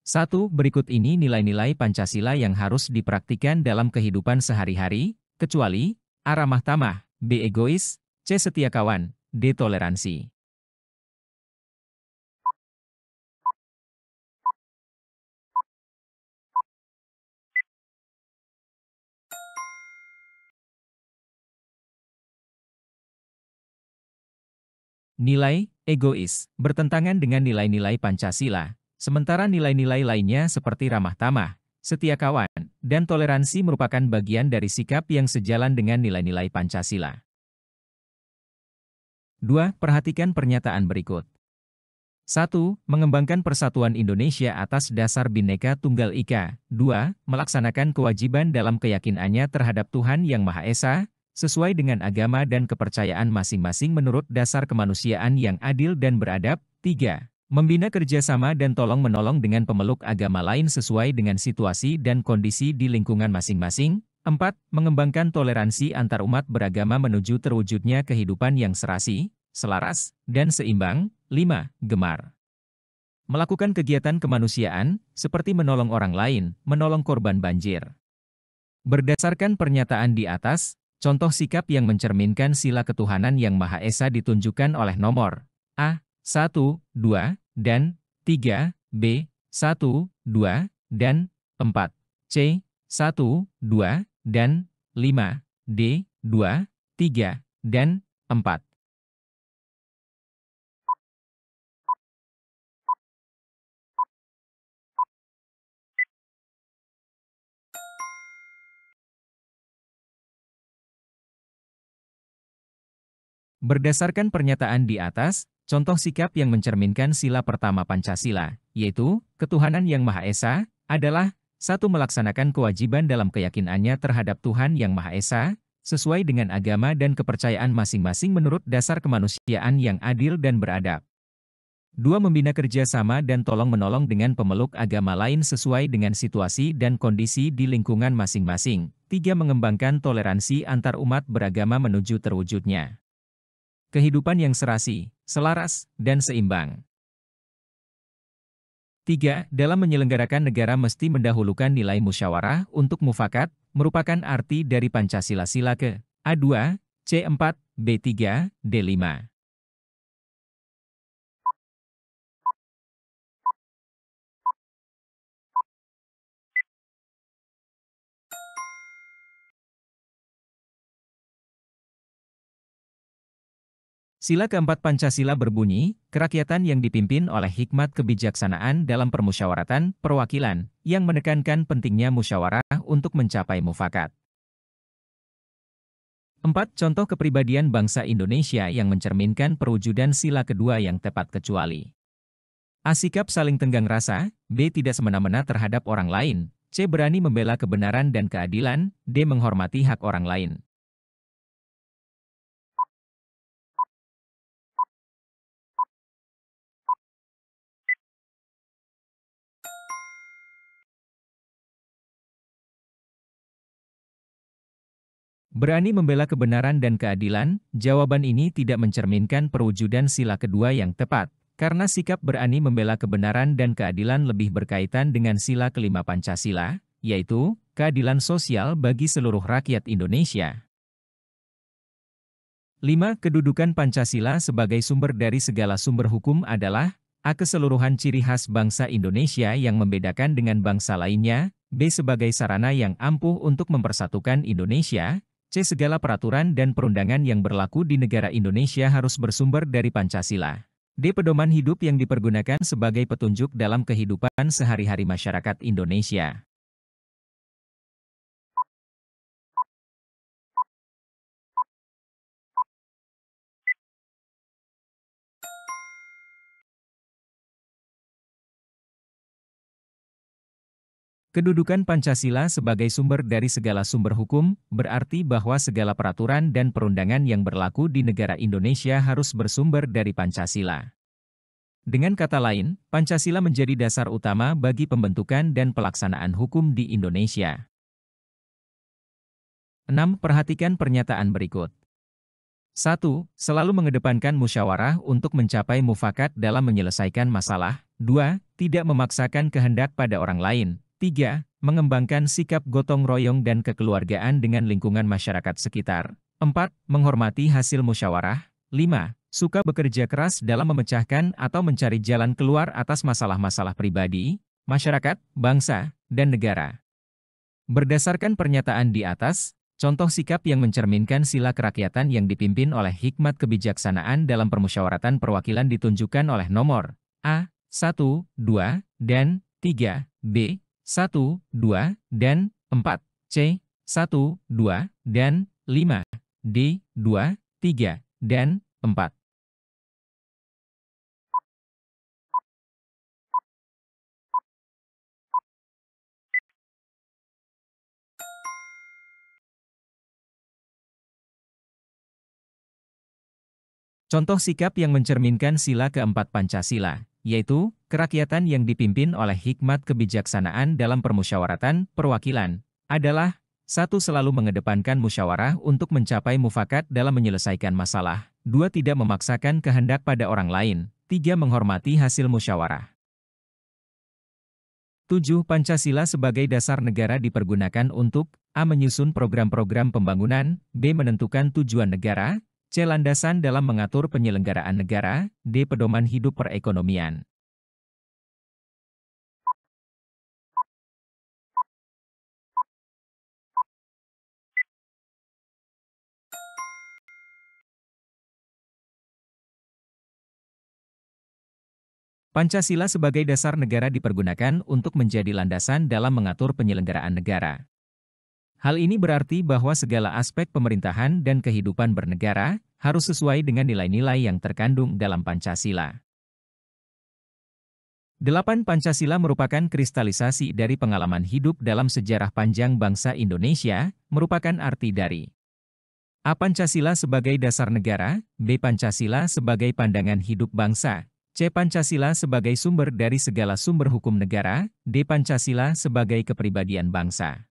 1. Berikut ini nilai-nilai Pancasila yang harus dipraktikkan dalam kehidupan sehari-hari, kecuali A. Ramah tamah, B. Egois, C. Setia kawan, D. Toleransi. Nilai egois bertentangan dengan nilai-nilai Pancasila, sementara nilai-nilai lainnya seperti ramah tamah, setia kawan, dan toleransi merupakan bagian dari sikap yang sejalan dengan nilai-nilai Pancasila. 2. Perhatikan pernyataan berikut. 1. Mengembangkan persatuan Indonesia atas dasar Bhinneka Tunggal Ika. 2. Melaksanakan kewajiban dalam keyakinannya terhadap Tuhan Yang Maha Esa, sesuai dengan agama dan kepercayaan masing-masing menurut dasar kemanusiaan yang adil dan beradab. 3. Membina kerjasama dan tolong-menolong dengan pemeluk agama lain sesuai dengan situasi dan kondisi di lingkungan masing-masing. 4. Mengembangkan toleransi antarumat beragama menuju terwujudnya kehidupan yang serasi, selaras, dan seimbang. 5. Gemar melakukan kegiatan kemanusiaan, seperti menolong orang lain, menolong korban banjir. Berdasarkan pernyataan di atas, contoh sikap yang mencerminkan sila ketuhanan yang Maha Esa ditunjukkan oleh nomor A. 1, 2, dan 3, B. 1, 2, dan 4, C. 1, 2, dan 5, D. 2, 3, dan 4. Berdasarkan pernyataan di atas, contoh sikap yang mencerminkan sila pertama Pancasila, yaitu ketuhanan yang Maha Esa, adalah 1. Melaksanakan kewajiban dalam keyakinannya terhadap Tuhan Yang Maha Esa, sesuai dengan agama dan kepercayaan masing-masing menurut dasar kemanusiaan yang adil dan beradab. 2. Membina kerjasama dan tolong-menolong dengan pemeluk agama lain sesuai dengan situasi dan kondisi di lingkungan masing-masing. 3. Mengembangkan toleransi antar umat beragama menuju terwujudnya kehidupan yang serasi, selaras, dan seimbang. 3. Dalam menyelenggarakan negara mesti mendahulukan nilai musyawarah untuk mufakat, merupakan arti dari Pancasila sila ke A2, C4, B3, D5. Sila keempat Pancasila berbunyi, kerakyatan yang dipimpin oleh hikmat kebijaksanaan dalam permusyawaratan, perwakilan, yang menekankan pentingnya musyawarah untuk mencapai mufakat. 4. Contoh kepribadian bangsa Indonesia yang mencerminkan perwujudan sila kedua yang tepat kecuali A. Sikap saling tenggang rasa, B. Tidak semena-mena terhadap orang lain, C. Berani membela kebenaran dan keadilan, D. Menghormati hak orang lain. Berani membela kebenaran dan keadilan, jawaban ini tidak mencerminkan perwujudan sila kedua yang tepat, karena sikap berani membela kebenaran dan keadilan lebih berkaitan dengan sila kelima Pancasila, yaitu keadilan sosial bagi seluruh rakyat Indonesia. 5. Kedudukan Pancasila sebagai sumber dari segala sumber hukum adalah A. Keseluruhan ciri khas bangsa Indonesia yang membedakan dengan bangsa lainnya, B. Sebagai sarana yang ampuh untuk mempersatukan Indonesia, C. Segala peraturan dan perundangan yang berlaku di negara Indonesia harus bersumber dari Pancasila. D. Pedoman hidup yang dipergunakan sebagai petunjuk dalam kehidupan sehari-hari masyarakat Indonesia. Kedudukan Pancasila sebagai sumber dari segala sumber hukum, berarti bahwa segala peraturan dan perundangan yang berlaku di negara Indonesia harus bersumber dari Pancasila. Dengan kata lain, Pancasila menjadi dasar utama bagi pembentukan dan pelaksanaan hukum di Indonesia. 6. Perhatikan pernyataan berikut. 1. Selalu mengedepankan musyawarah untuk mencapai mufakat dalam menyelesaikan masalah. 2. Tidak memaksakan kehendak pada orang lain. 3. Mengembangkan sikap gotong royong dan kekeluargaan dengan lingkungan masyarakat sekitar. 4. Menghormati hasil musyawarah. 5. Suka bekerja keras dalam memecahkan atau mencari jalan keluar atas masalah-masalah pribadi, masyarakat, bangsa, dan negara. Berdasarkan pernyataan di atas, contoh sikap yang mencerminkan sila kerakyatan yang dipimpin oleh hikmat kebijaksanaan dalam permusyawaratan perwakilan ditunjukkan oleh nomor A, 1, 2, dan 3, B, 1, 2, dan 4, C, 1, 2, dan 5, D, 2, 3, dan 4. Contoh sikap yang mencerminkan sila keempat Pancasila, yaitu kerakyatan yang dipimpin oleh hikmat kebijaksanaan dalam permusyawaratan perwakilan, adalah 1. Selalu mengedepankan musyawarah untuk mencapai mufakat dalam menyelesaikan masalah. 2. Tidak memaksakan kehendak pada orang lain. 3. Menghormati hasil musyawarah. 7. Pancasila sebagai dasar negara dipergunakan untuk A. Menyusun program-program pembangunan, B. Menentukan tujuan negara, C. Landasan dalam mengatur penyelenggaraan negara, D. Pedoman hidup perekonomian. Pancasila sebagai dasar negara dipergunakan untuk menjadi landasan dalam mengatur penyelenggaraan negara. Hal ini berarti bahwa segala aspek pemerintahan dan kehidupan bernegara harus sesuai dengan nilai-nilai yang terkandung dalam Pancasila. 8. Pancasila merupakan kristalisasi dari pengalaman hidup dalam sejarah panjang bangsa Indonesia, merupakan arti dari A. Pancasila sebagai dasar negara, B. Pancasila sebagai pandangan hidup bangsa, C. Pancasila sebagai sumber dari segala sumber hukum negara, D. Pancasila sebagai kepribadian bangsa.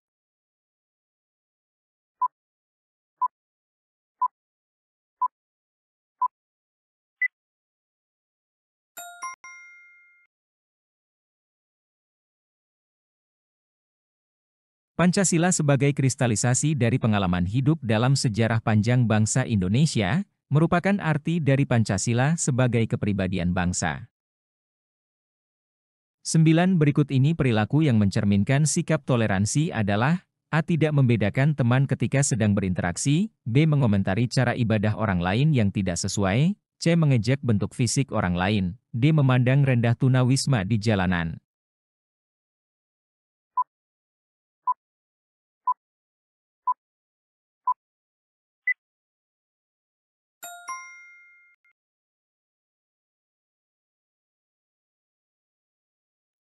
Pancasila sebagai kristalisasi dari pengalaman hidup dalam sejarah panjang bangsa Indonesia, merupakan arti dari Pancasila sebagai kepribadian bangsa. 9. Berikut ini perilaku yang mencerminkan sikap toleransi adalah A. Tidak membedakan teman ketika sedang berinteraksi, B. Mengomentari cara ibadah orang lain yang tidak sesuai, C. Mengejek bentuk fisik orang lain, D. Memandang rendah tunawisma di jalanan.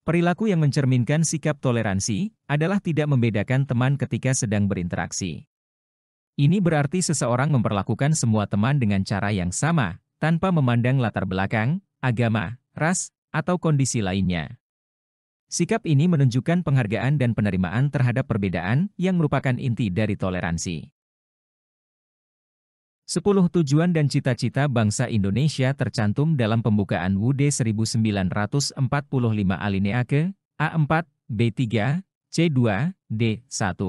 Perilaku yang mencerminkan sikap toleransi adalah tidak membedakan teman ketika sedang berinteraksi. Ini berarti seseorang memperlakukan semua teman dengan cara yang sama, tanpa memandang latar belakang, agama, ras, atau kondisi lainnya. Sikap ini menunjukkan penghargaan dan penerimaan terhadap perbedaan yang merupakan inti dari toleransi. 10 tujuan dan cita-cita bangsa Indonesia tercantum dalam pembukaan UUD 1945 alinea ke A4, B3, C2, D1.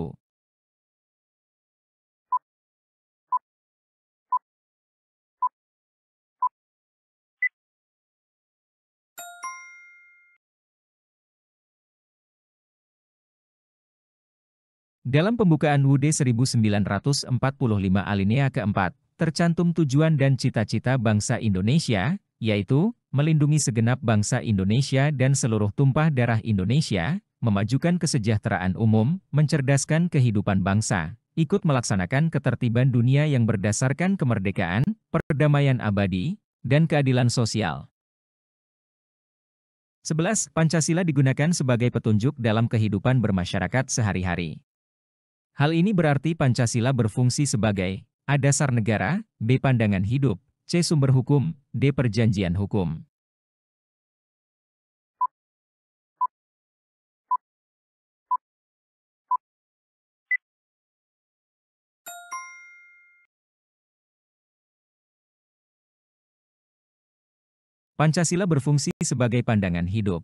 Dalam pembukaan UUD 1945 alinea keempat, tercantum tujuan dan cita-cita bangsa Indonesia, yaitu melindungi segenap bangsa Indonesia dan seluruh tumpah darah Indonesia, memajukan kesejahteraan umum, mencerdaskan kehidupan bangsa, ikut melaksanakan ketertiban dunia yang berdasarkan kemerdekaan, perdamaian abadi, dan keadilan sosial. 11. Pancasila digunakan sebagai petunjuk dalam kehidupan bermasyarakat sehari-hari. Hal ini berarti Pancasila berfungsi sebagai A. Dasar negara, B. Pandangan hidup, C. Sumber hukum, D. Perjanjian hukum. Pancasila berfungsi sebagai pandangan hidup.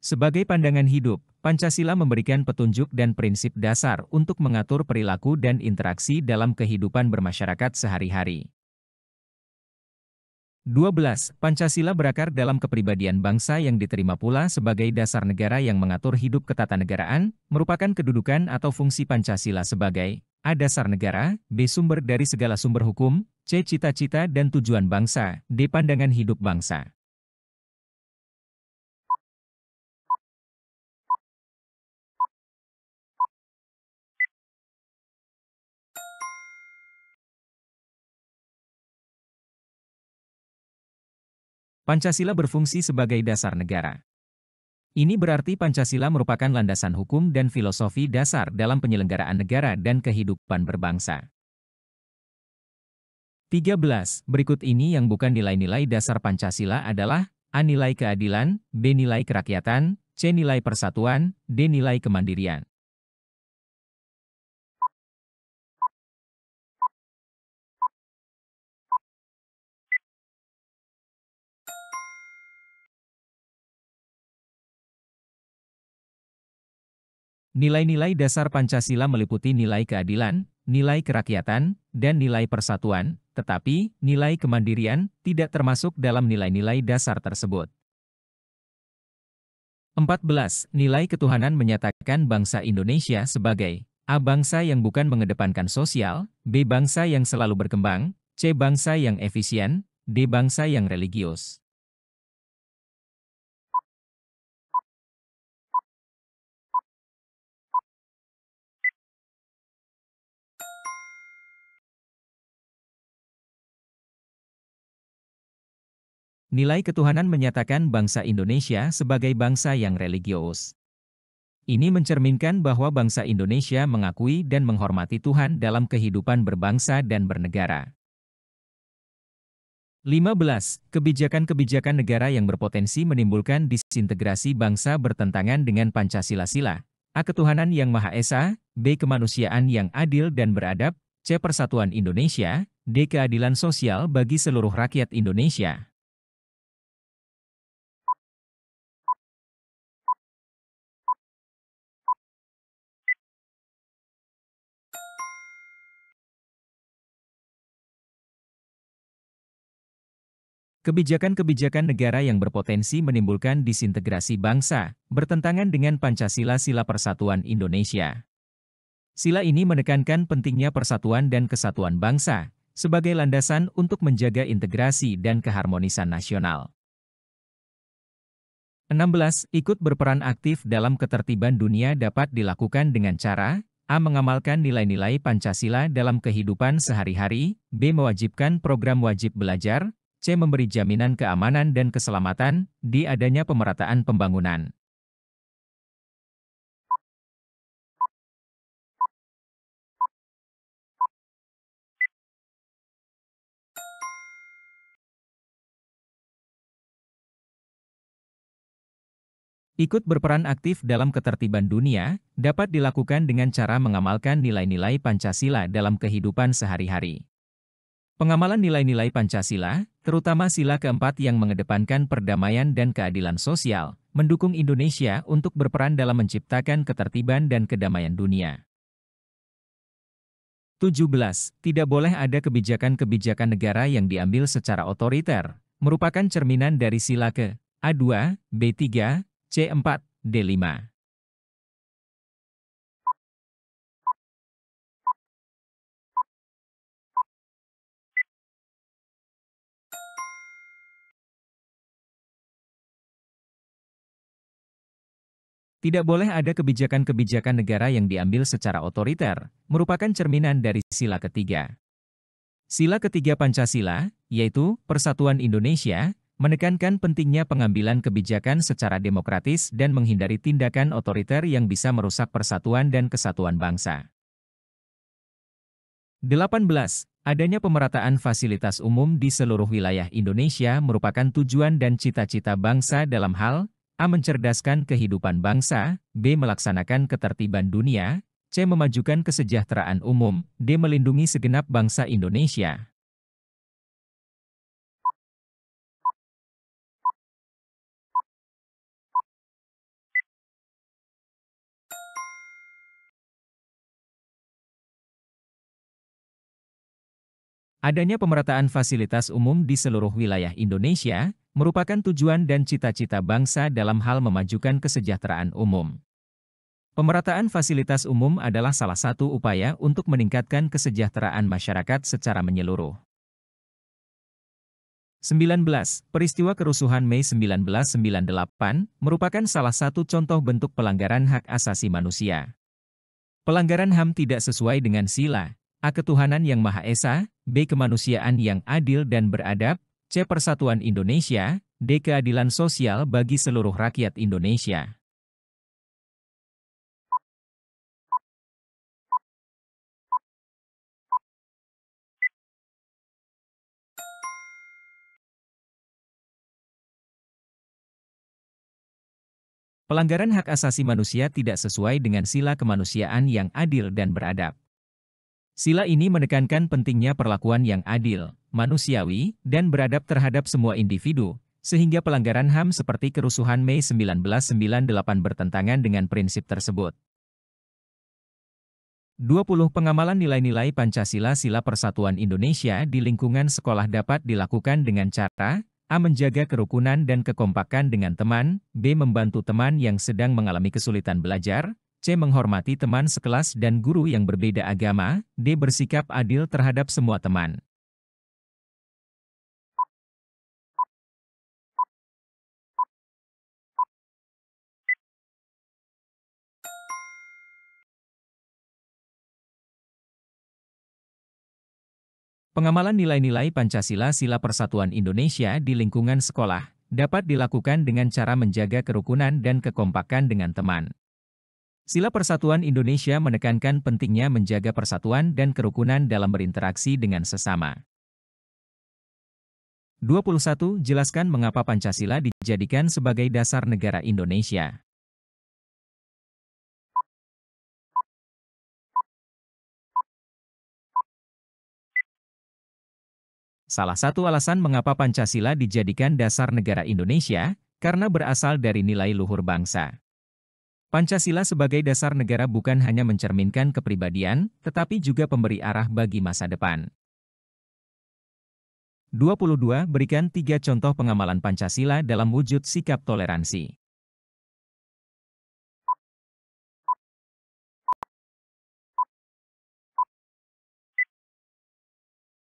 Sebagai pandangan hidup, Pancasila memberikan petunjuk dan prinsip dasar untuk mengatur perilaku dan interaksi dalam kehidupan bermasyarakat sehari-hari. 12. Pancasila berakar dalam kepribadian bangsa yang diterima pula sebagai dasar negara yang mengatur hidup ketatanegaraan, merupakan kedudukan atau fungsi Pancasila sebagai A. Dasar negara, B. Sumber dari segala sumber hukum, C. Cita-cita dan tujuan bangsa, D. Pandangan hidup bangsa. Pancasila berfungsi sebagai dasar negara. Ini berarti Pancasila merupakan landasan hukum dan filosofi dasar dalam penyelenggaraan negara dan kehidupan berbangsa. 13. Berikut ini yang bukan nilai-nilai dasar Pancasila adalah A. Nilai keadilan, B. Nilai kerakyatan, C. Nilai persatuan, D. Nilai kemandirian. Nilai-nilai dasar Pancasila meliputi nilai keadilan, nilai kerakyatan, dan nilai persatuan, tetapi nilai kemandirian tidak termasuk dalam nilai-nilai dasar tersebut. 14. Nilai ketuhanan menyatakan bangsa Indonesia sebagai A. Bangsa yang bukan mengedepankan sosial, B. Bangsa yang selalu berkembang, C. Bangsa yang efisien, D. Bangsa yang religius. Nilai ketuhanan menyatakan bangsa Indonesia sebagai bangsa yang religius. Ini mencerminkan bahwa bangsa Indonesia mengakui dan menghormati Tuhan dalam kehidupan berbangsa dan bernegara. 15. Kebijakan-kebijakan negara yang berpotensi menimbulkan disintegrasi bangsa bertentangan dengan Pancasila sila. A. Ketuhanan yang Maha Esa, B. Kemanusiaan yang adil dan beradab, C. Persatuan Indonesia, D. Keadilan sosial bagi seluruh rakyat Indonesia. Kebijakan-kebijakan negara yang berpotensi menimbulkan disintegrasi bangsa, bertentangan dengan Pancasila Sila Persatuan Indonesia. Sila ini menekankan pentingnya persatuan dan kesatuan bangsa, sebagai landasan untuk menjaga integrasi dan keharmonisan nasional. 16. Ikut berperan aktif dalam ketertiban dunia dapat dilakukan dengan cara A. Mengamalkan nilai-nilai Pancasila dalam kehidupan sehari-hari, B. Mewajibkan program wajib belajar, C. Memberi jaminan keamanan dan keselamatan, D. Adanya pemerataan pembangunan. Ikut berperan aktif dalam ketertiban dunia dapat dilakukan dengan cara mengamalkan nilai-nilai Pancasila dalam kehidupan sehari-hari. Pengamalan nilai-nilai Pancasila, terutama sila keempat yang mengedepankan perdamaian dan keadilan sosial, mendukung Indonesia untuk berperan dalam menciptakan ketertiban dan kedamaian dunia. 17. Tidak boleh ada kebijakan-kebijakan negara yang diambil secara otoriter, merupakan cerminan dari sila ke A2, B3, C4, D5. Tidak boleh ada kebijakan-kebijakan negara yang diambil secara otoriter, merupakan cerminan dari sila ketiga. Sila ketiga Pancasila, yaitu Persatuan Indonesia, menekankan pentingnya pengambilan kebijakan secara demokratis dan menghindari tindakan otoriter yang bisa merusak persatuan dan kesatuan bangsa. 18. Adanya pemerataan fasilitas umum di seluruh wilayah Indonesia merupakan tujuan dan cita-cita bangsa dalam hal A. Mencerdaskan kehidupan bangsa, B. Melaksanakan ketertiban dunia, C. Memajukan kesejahteraan umum, D. Melindungi segenap bangsa Indonesia. Adanya pemerataan fasilitas umum di seluruh wilayah Indonesia merupakan tujuan dan cita-cita bangsa dalam hal memajukan kesejahteraan umum. Pemerataan fasilitas umum adalah salah satu upaya untuk meningkatkan kesejahteraan masyarakat secara menyeluruh. 19. Peristiwa kerusuhan Mei 1998 merupakan salah satu contoh bentuk pelanggaran hak asasi manusia. Pelanggaran HAM tidak sesuai dengan sila A. Ketuhanan yang Maha Esa, B. Kemanusiaan yang adil dan beradab, C. Persatuan Indonesia, D. Keadilan sosial bagi seluruh rakyat Indonesia. Pelanggaran hak asasi manusia tidak sesuai dengan sila kemanusiaan yang adil dan beradab. Sila ini menekankan pentingnya perlakuan yang adil, manusiawi, dan beradab terhadap semua individu, sehingga pelanggaran HAM seperti kerusuhan Mei 1998 bertentangan dengan prinsip tersebut. 20. Pengamalan nilai-nilai Pancasila Sila Persatuan Indonesia di lingkungan sekolah dapat dilakukan dengan cara A. Menjaga kerukunan dan kekompakan dengan teman, B. Membantu teman yang sedang mengalami kesulitan belajar, C. Menghormati teman sekelas dan guru yang berbeda agama, D. Bersikap adil terhadap semua teman. Pengamalan nilai-nilai Pancasila Sila Persatuan Indonesia di lingkungan sekolah dapat dilakukan dengan cara menjaga kerukunan dan kekompakan dengan teman. Sila Persatuan Indonesia menekankan pentingnya menjaga persatuan dan kerukunan dalam berinteraksi dengan sesama. 21. Jelaskan mengapa Pancasila dijadikan sebagai dasar negara Indonesia. Salah satu alasan mengapa Pancasila dijadikan dasar negara Indonesia, karena berasal dari nilai luhur bangsa. Pancasila sebagai dasar negara bukan hanya mencerminkan kepribadian, tetapi juga pemberi arah bagi masa depan. 22. Berikan 3 contoh pengamalan Pancasila dalam wujud sikap toleransi.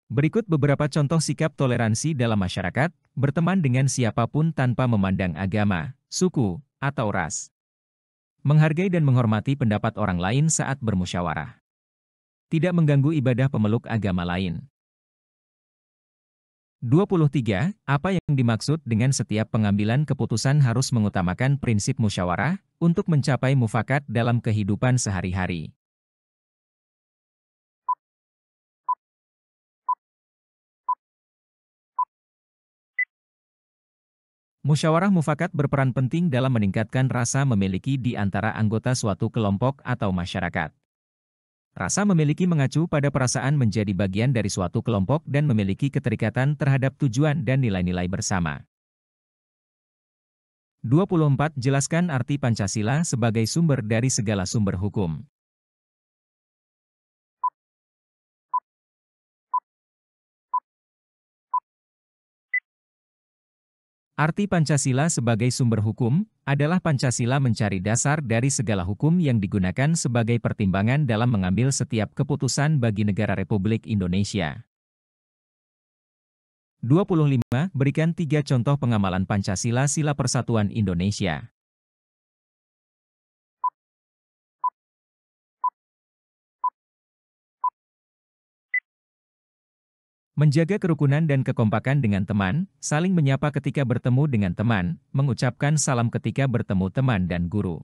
Berikut beberapa contoh sikap toleransi dalam masyarakat, berteman dengan siapapun tanpa memandang agama, suku, atau ras. Menghargai dan menghormati pendapat orang lain saat bermusyawarah. Tidak mengganggu ibadah pemeluk agama lain. 23. Apa yang dimaksud dengan setiap pengambilan keputusan harus mengutamakan prinsip musyawarah untuk mencapai mufakat dalam kehidupan sehari-hari. Musyawarah mufakat berperan penting dalam meningkatkan rasa memiliki di antara anggota suatu kelompok atau masyarakat. Rasa memiliki mengacu pada perasaan menjadi bagian dari suatu kelompok dan memiliki keterikatan terhadap tujuan dan nilai-nilai bersama. 24. Jelaskan arti Pancasila sebagai sumber dari segala sumber hukum. Arti Pancasila sebagai sumber hukum adalah Pancasila mencari dasar dari segala hukum yang digunakan sebagai pertimbangan dalam mengambil setiap keputusan bagi negara Republik Indonesia. 25. Berikan 3 contoh pengamalan Pancasila Sila Persatuan Indonesia. Menjaga kerukunan dan kekompakan dengan teman, saling menyapa ketika bertemu dengan teman, mengucapkan salam ketika bertemu teman dan guru.